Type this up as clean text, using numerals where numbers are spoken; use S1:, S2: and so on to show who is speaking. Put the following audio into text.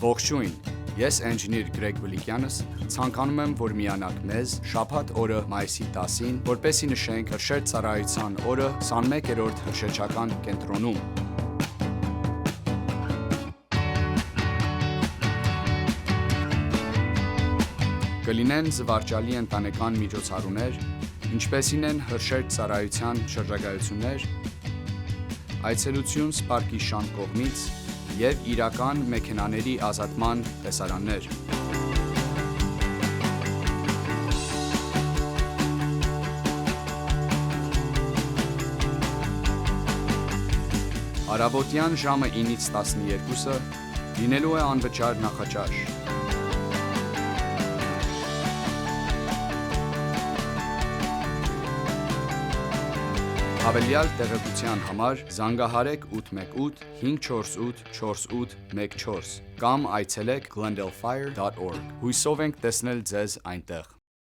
S1: Ողջույն, ես էնջինիր Գրեգ Բլիկյանս ցանկանում եմ, որ միանաք մեզ շաբաթ օրը մայիսի 10-ին, որպեսզի նշենք Հրշեջ ծառայության օրը 21-րդ հրշեջական կենտրոնում։ Կլինեն զվարճալի ընտանեկան միջոցառումներ, ինչպեսին են Հրշեջ ծառայության շրջագայություններ, այցելություն Սպարկի շանթ կողմից և իրական մեքենաների ազատման տեսարաններ։ Առավոտյան ժամը 9-ից 12-ը լինելու է անվճար նախաճաշ։ Հավելյալ տեղեկության համար զանգահարեք 818 548 4814 կամ այցելեք glendalefire.org։ Հույսով ենք տեսնել ձեզ այնտեղ։